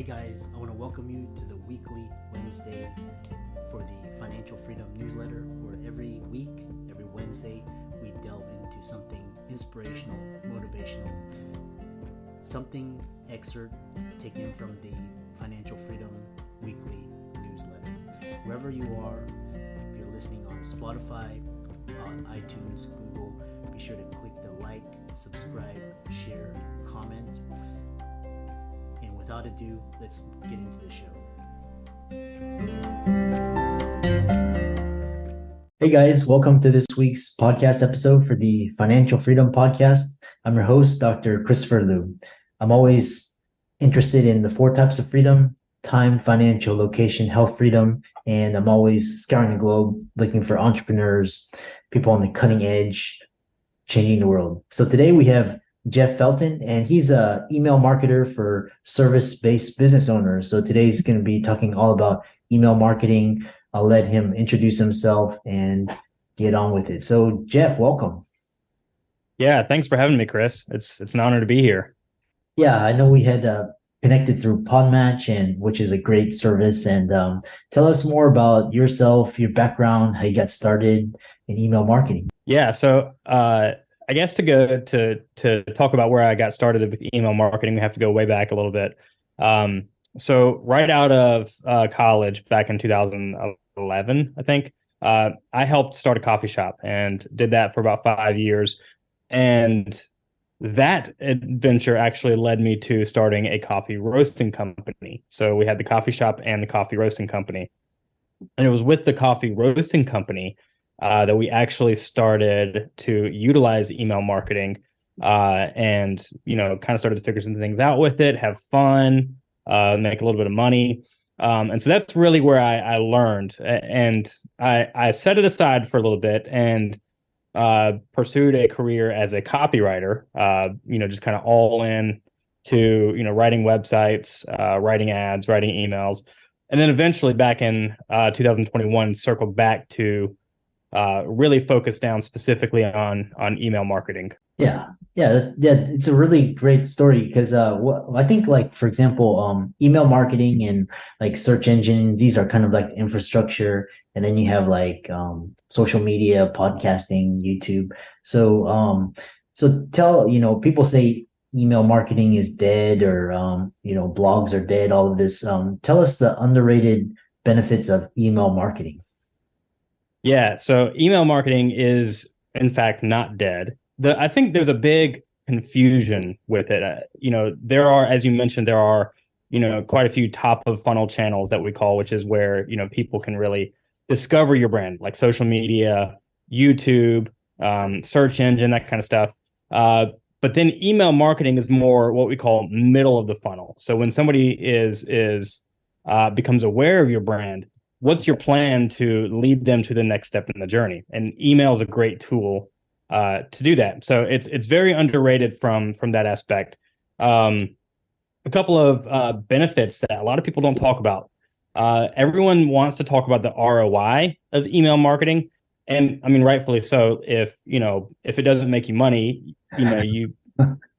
Hey guys, I want to welcome you to the weekly Wednesday for the Financial Freedom newsletter, where every week, every Wednesday, we delve into something inspirational, motivational, something excerpt taken from the Financial Freedom weekly newsletter. Wherever you are, if you're listening on Spotify, on iTunes, Google, be sure to click the like, subscribe, share, comment. And without ado, let's get into the show. Hey guys, welcome to this week's podcast episode for the Financial Freedom Podcast. I'm your host, Dr. Christopher Liu. I'm always interested in the 4 types of freedom: time, financial, location, health freedom, and I'm always scouring the globe looking for entrepreneurs, people on the cutting edge, changing the world. So today we have Jeff Felten, and he's a email marketer for service-based business owners. So today he's going to be talking all about email marketing. I'll let him introduce himself and get on with it. So Jeff, welcome. Yeah, thanks for having me, Chris. It's an honor to be here. Yeah, I know we had connected through Podmatch, and which is a great service. And tell us more about yourself, your background, how you got started in email marketing. Yeah, so I guess to talk about where I got started with email marketing, we have to go way back a little bit. So right out of college back in 2011, I think, I helped start a coffee shop and did that for about 5 years. And that adventure actually led me to starting a coffee roasting company. So we had the coffee shop and the coffee roasting company. And it was with the coffee roasting company that we actually started to utilize email marketing and, kind of started to figure some things out with it, have fun, make a little bit of money. And so that's really where I learned. And I set it aside for a little bit and pursued a career as a copywriter, just kind of all in to, writing websites, writing ads, writing emails. And then eventually back in 2021, circled back to really focus down specifically on email marketing. Yeah. It's a really great story because I think, like, for example, email marketing and like search engine, these are kind of like infrastructure, and then you have like social media, podcasting, YouTube. So tell people say email marketing is dead, or blogs are dead. All of this. Tell us the underrated benefits of email marketing. Yeah, so email marketing is in fact not dead. I think there's a big confusion with it. There are, as you mentioned, quite a few top of funnel channels that we call, which is where, people can really discover your brand, like social media, YouTube, search engine, that kind of stuff. But then email marketing is more what we call middle of the funnel. So when somebody becomes aware of your brand, what's your plan to lead them to the next step in the journey? And email is a great tool to do that. So it's very underrated from that aspect. A couple of benefits that a lot of people don't talk about. Everyone wants to talk about the ROI of email marketing, and I mean rightfully so. If it doesn't make you money, you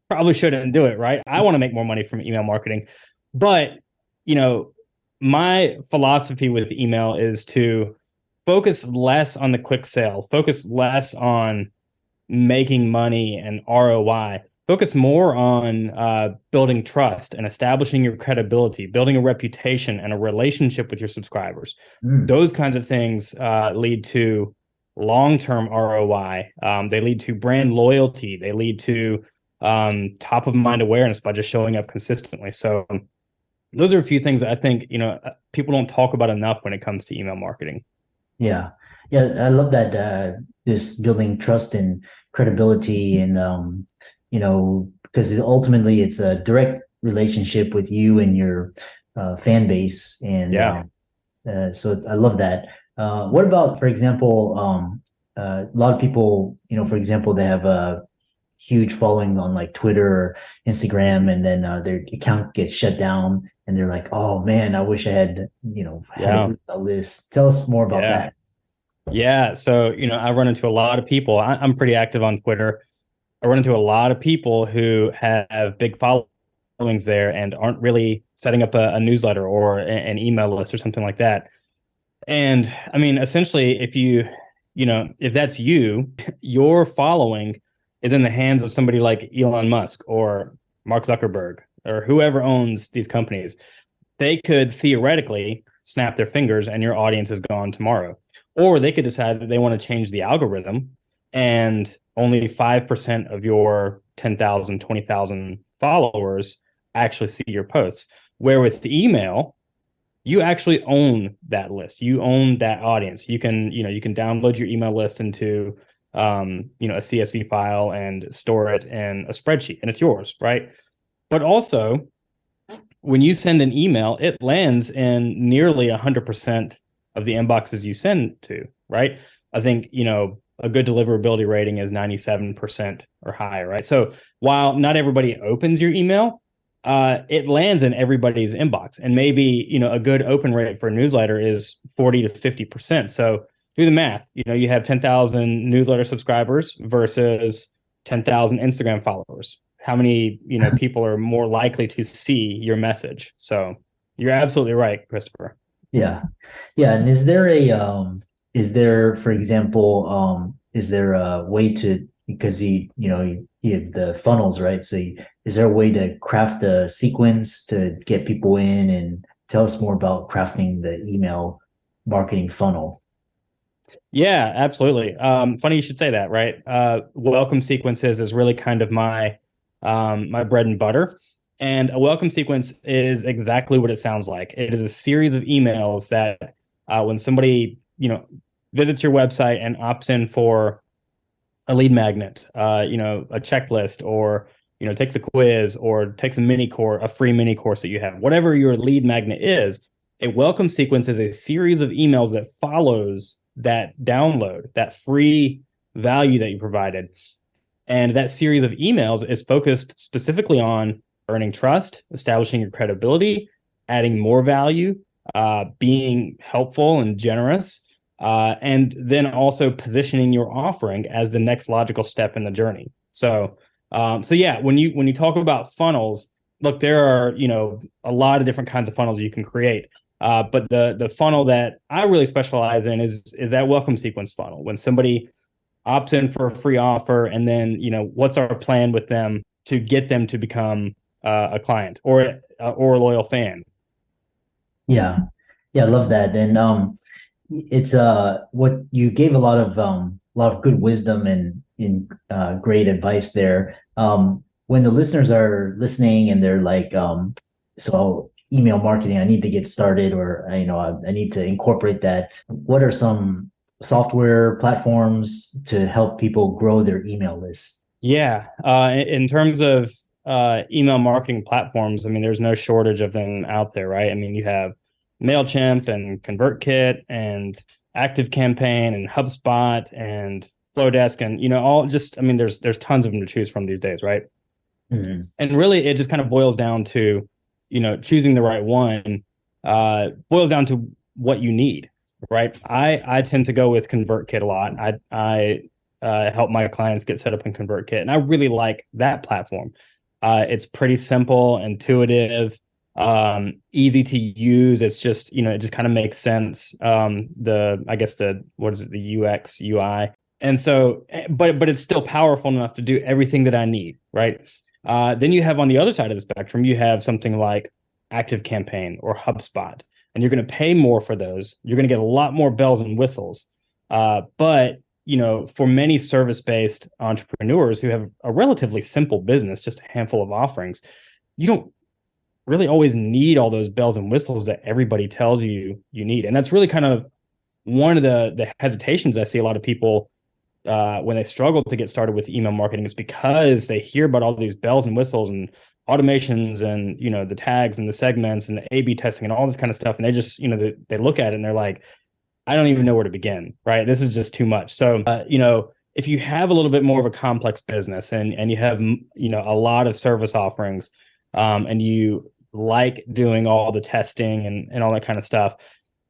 probably shouldn't do it, right? I want to make more money from email marketing, but my philosophy with email is to focus less on the quick sale, focus less on making money and ROI, focus more on building trust and establishing your credibility, building a reputation and a relationship with your subscribers. Those kinds of things lead to long-term ROI. They lead to brand loyalty. They lead to top of mind awareness by just showing up consistently. So those are a few things that I think, people don't talk about enough when it comes to email marketing. Yeah. I love that, this building trust and credibility, and because ultimately it's a direct relationship with you and your fan base, and so I love that. What about, for example, a lot of people, for example, they have a huge following on like Twitter or Instagram, and then their account gets shut down, and they're like, "Oh man, I wish I had a list." Tell us more about that. Yeah. So, I run into a lot of people. I'm pretty active on Twitter. I run into a lot of people who have big followings followings there and aren't really setting up a newsletter or an email list or something like that. And I mean, essentially, if that's you, your following is in the hands of somebody like Elon Musk or Mark Zuckerberg or whoever owns these companies. They could theoretically snap their fingers and your audience is gone tomorrow. Or they could decide that they want to change the algorithm and only 5% of your 10,000, 20,000 followers actually see your posts. Where with the email, you actually own that list. You own that audience. You can download your email list into a CSV file and store it in a spreadsheet, and it's yours, right? But also, when you send an email, it lands in nearly 100% of the inboxes you send to, right? I think, a good deliverability rating is 97% or higher, right? So while not everybody opens your email, it lands in everybody's inbox. And maybe, a good open rate for a newsletter is 40 to 50%. So do the math. You have 10,000 newsletter subscribers versus 10,000 Instagram followers. How many, people are more likely to see your message? So you're absolutely right, Christopher. Yeah. Yeah. And for example, is there a way to, because you have the funnels, right? So is there a way to craft a sequence to get people in, and tell us more about crafting the email marketing funnel? Yeah, absolutely. Funny you should say that, right? Welcome sequences is really kind of my bread and butter. And a welcome sequence is exactly what it sounds like. It is a series of emails that when somebody, visits your website and opts in for a lead magnet, a checklist, or, takes a quiz or takes a free mini course that you have, whatever your lead magnet is, a welcome sequence is a series of emails that follows that download, that free value that you provided. And that series of emails is focused specifically on earning trust, establishing your credibility, adding more value, being helpful and generous, and then also positioning your offering as the next logical step in the journey. So yeah, when you talk about funnels, look, there are a lot of different kinds of funnels you can create. But the funnel that I really specialize in is that welcome sequence funnel. When somebody opts in for a free offer, and then what's our plan with them to get them to become a client or a loyal fan. Yeah. I love that. And it's what you gave a lot of good wisdom and great advice there. When the listeners are listening and they're like, so email marketing, I need to get started, or I need to incorporate that. What are some software platforms to help people grow their email list? Yeah, in terms of email marketing platforms, I mean, there's no shortage of them out there, right? I mean, you have MailChimp and ConvertKit and ActiveCampaign and HubSpot and Flowdesk, and all just, I mean, there's tons of them to choose from these days, right? Mm-hmm. And really, it just kind of boils down to choosing the right one. Boils down to what you need, right? I tend to go with ConvertKit a lot. I help my clients get set up in ConvertKit, and I really like that platform. It's pretty simple, intuitive, easy to use. It's just, it just kind of makes sense. The UX, UI. And so, but it's still powerful enough to do everything that I need, right? Then you have on the other side of the spectrum, you have something like ActiveCampaign or HubSpot, and you're going to pay more for those. You're going to get a lot more bells and whistles. But for many service-based entrepreneurs who have a relatively simple business, just a handful of offerings, you don't really always need all those bells and whistles that everybody tells you need. And that's really kind of one of the hesitations I see a lot of people when they struggle to get started with email marketing, is because they hear about all these bells and whistles and automations and the tags and the segments and the A/B testing and all this kind of stuff, and they just they look at it and they're like, I don't even know where to begin, right? This is just too much. So if you have a little bit more of a complex business and you have a lot of service offerings, and you like doing all the testing and all that kind of stuff,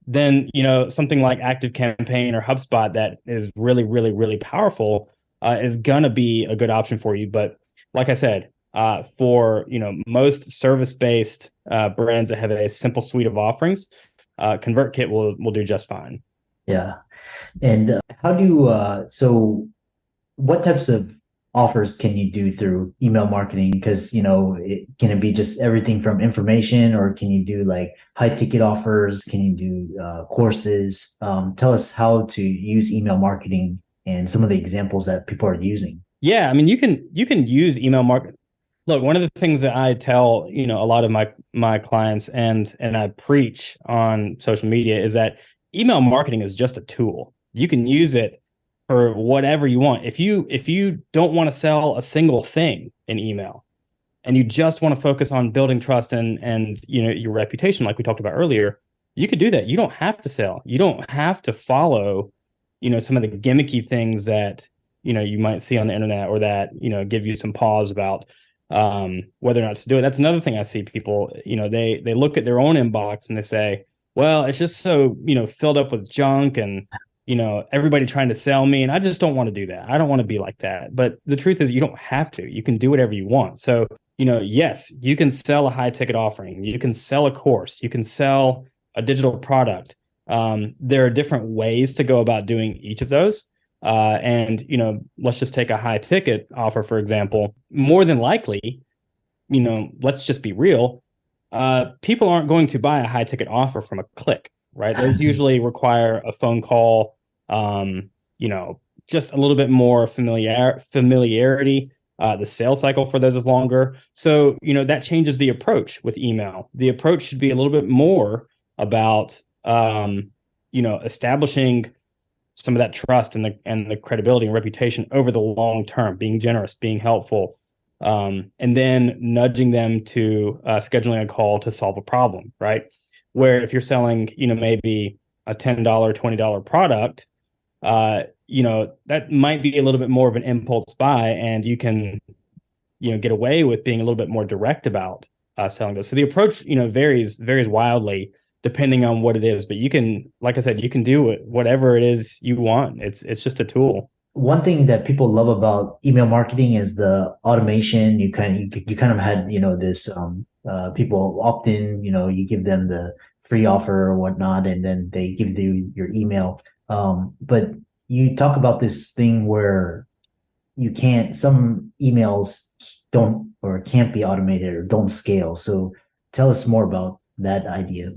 then something like ActiveCampaign or HubSpot that is really, really, really powerful is gonna be a good option for you. But like I said, For most service-based brands that have a simple suite of offerings, ConvertKit will do just fine. Yeah. And so what types of offers can you do through email marketing? Because, can it be just everything from information, or can you do like high ticket offers? Can you do courses? Tell us how to use email marketing and some of the examples that people are using. Yeah, I mean, you can use email marketing. Look, one of the things that I tell, a lot of my clients and I preach on social media is that email marketing is just a tool. You can use it for whatever you want. If you don't want to sell a single thing in email and you just want to focus on building trust and your reputation, like we talked about earlier, you could do that. You don't have to sell. You don't have to follow, some of the gimmicky things that you might see on the internet, or that give you some pause about whether or not to do it. That's another thing I see people, they look at their own inbox and they say, well, it's just so, filled up with junk and, everybody trying to sell me. And I just don't want to do that. I don't want to be like that. But the truth is you don't have to. You can do whatever you want. So, yes, you can sell a high ticket offering. You can sell a course. You can sell a digital product. There are different ways to go about doing each of those. And let's just take a high ticket offer, for example. More than likely, let's just be real. People aren't going to buy a high ticket offer from a click, right? Those usually require a phone call, just a little bit more familiarity. The sales cycle for those is longer. So, that changes the approach with email. The approach should be a little bit more about, establishing some of that trust and the credibility and reputation over the long term, being generous, being helpful, and then nudging them to scheduling a call to solve a problem, right? Where if you're selling, maybe a $10, $20 product, that might be a little bit more of an impulse buy, and you can, get away with being a little bit more direct about selling those. So the approach, varies wildly depending on what it is, but you can, like I said, you can do whatever it is you want. It's just a tool. One thing that people love about email marketing is the automation. You kind of had, this people opt in, you give them the free offer or whatnot, and then they give you your email. But you talk about this thing where some emails don't or can't be automated or don't scale. So tell us more about that idea.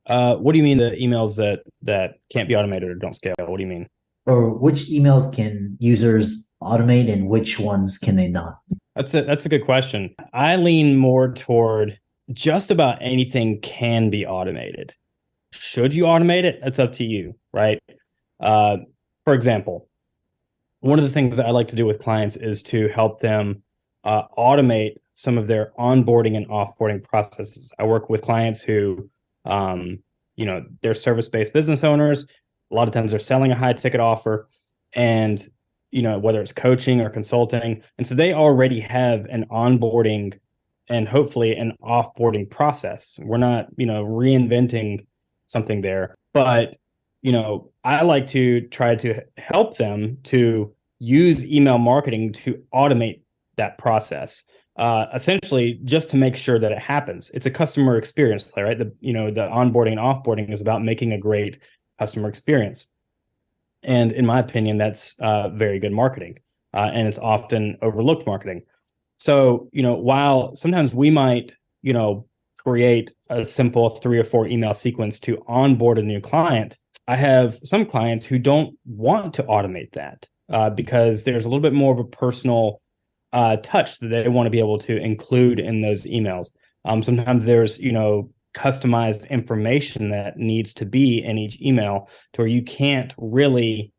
What do you mean the emails that can't be automated or don't scale? What do you mean? Or which emails can users automate and which ones can they not? That's a good question. I lean more toward just about anything can be automated. Should you automate it? That's up to you, right? For example, one of the things that I like to do with clients is to help them automate some of their onboarding and offboarding processes. I work with clients who, they're service-based business owners. A lot of times they're selling a high ticket offer, and, whether it's coaching or consulting. And so they already have an onboarding and hopefully an offboarding process. We're not, reinventing something there, but, I like to try to help them to use email marketing to automate that process. Essentially just to make sure that it happens. It's a customer experience play, right? The onboarding and offboarding is about making a great customer experience. And in my opinion, that's very good marketing. And it's often overlooked marketing. So, while sometimes we might, create a simple 3 or 4 email sequence to onboard a new client, I have some clients who don't want to automate that because there's a little bit more of a personal touch that they want to be able to include in those emails. Sometimes there's, customized information that needs to be in each email to where you can't really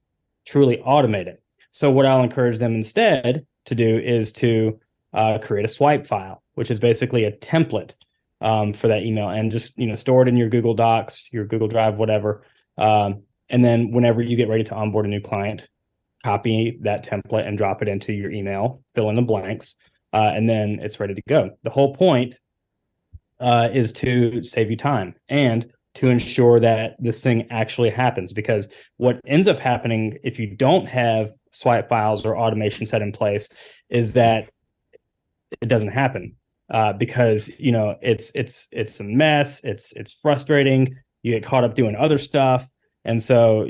truly automate it. So what I'll encourage them instead to do is to create a swipe file, which is basically a template for that email, and just, store it in your Google Docs, your Google Drive, whatever. And then whenever you get ready to onboard a new client, copy that template and drop it into your email, fill in the blanks, and then it's ready to go. The whole point is to save you time and to ensure that this thing actually happens. Because what ends up happening if you don't have swipe files or automation set in place is that it doesn't happen because it's a mess. It's frustrating. You get caught up doing other stuff, and so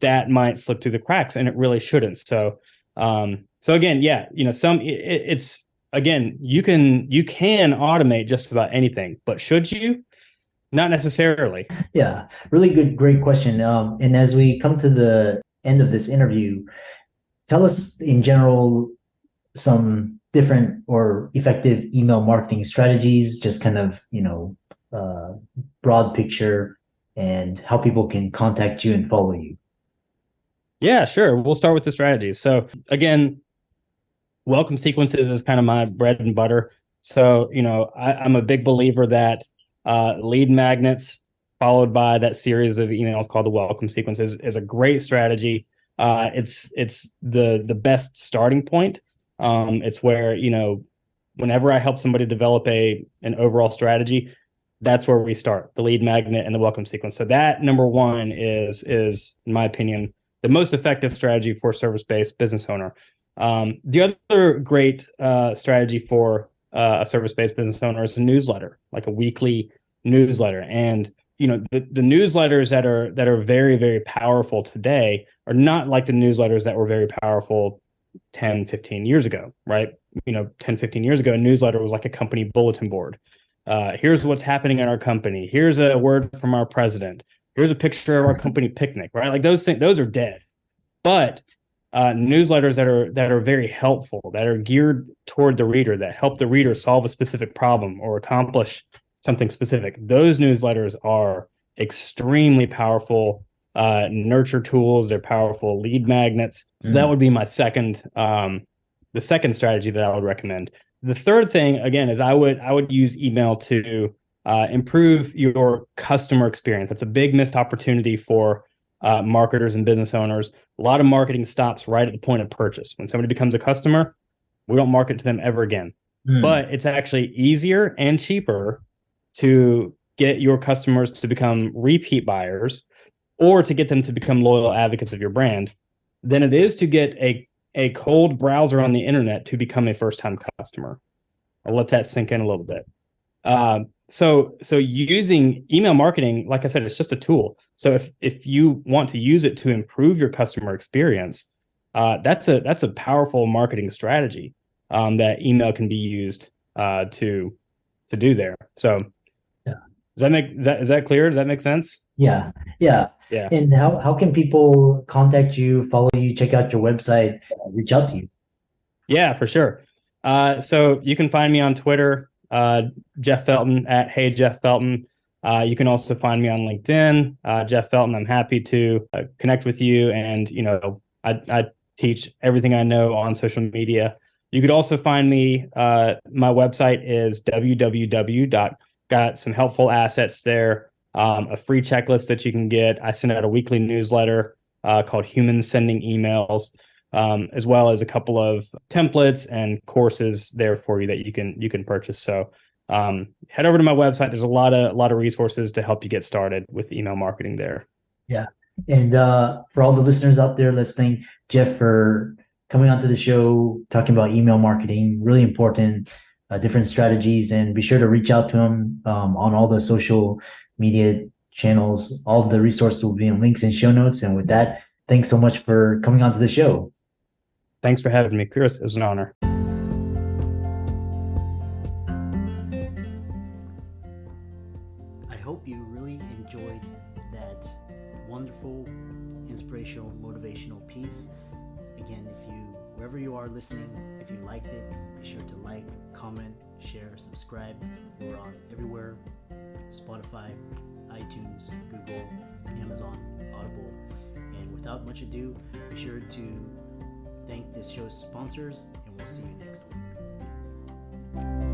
that might slip through the cracks, and it really shouldn't. So again, yeah, it's again, you can automate just about anything, but should you? Not necessarily. Yeah, really good, great question. And as we come to the end of this interview, tell us in general some different or effective email marketing strategies, just kind of, broad picture, and how people can contact you and follow you. Yeah, sure. We'll start with the strategies. So again, welcome sequences is kind of my bread and butter. So, I'm a big believer that lead magnets followed by that series of emails called the welcome sequences is a great strategy. It's the best starting point. It's where, whenever I help somebody develop an overall strategy, that's where we start, the lead magnet and the welcome sequence. So that number one is in my opinion, the most effective strategy for a service-based business owner. The other great strategy for a service-based business owner is a newsletter, like a weekly newsletter. And the newsletters that are very, very powerful today are not like the newsletters that were very powerful 10, 15 years ago, right? 10, 15 years ago, a newsletter was like a company bulletin board. Here's what's happening in our company. Here's a word from our president. Here's a picture of our company picnic, right? Like those things, those are dead. But newsletters that are very helpful, that are geared toward the reader, that help the reader solve a specific problem or accomplish something specific. Those newsletters are extremely powerful nurture tools. They're powerful lead magnets. So that would be my second, the second strategy that I would recommend. The third thing, again, is I would use email to improve your customer experience. That's a big missed opportunity for marketers and business owners. A lot of marketing stops right at the point of purchase. When somebody becomes a customer, we don't market to them ever again. But it's actually easier and cheaper to get your customers to become repeat buyers or to get them to become loyal advocates of your brand than it is to get a cold browser on the internet to become a first-time customer. I'll let that sink in a little bit. So using email marketing, like I said, it's just a tool. So if you want to use it to improve your customer experience, that's a powerful marketing strategy that email can be used to do there. So is that clear? Does that make sense? Yeah. And how can people contact you, follow you, check out your website, reach out to you? Yeah, for sure. So you can find me on Twitter, Jeff Felten at Hey Jeff Felten. You can also find me on LinkedIn, Jeff Felten. I'm happy to connect with you, and I teach everything I know on social media. You could also find me. My website is got some helpful assets there. A free checklist that you can get. I send out a weekly newsletter called Humans Sending Emails, as well as a couple of templates and courses there for you that you can purchase. So head over to my website. There's a lot of resources to help you get started with email marketing there. Yeah. And for all the listeners out there, let's thank Jeff for coming onto the show, talking about email marketing, really important, different strategies, and be sure to reach out to him on all the social media channels. All of the resources will be in links and show notes. And with that, thanks so much for coming onto the show. Thanks for having me, Chris. It was an honor. I hope you really enjoyed that wonderful, inspirational, motivational piece. Again, wherever you are listening, if you liked it, be sure to like, comment, share, subscribe. We're on everywhere: Spotify, iTunes, Google, Amazon, Audible. And without much ado, be sure to thank this show's sponsors, and we'll see you next week.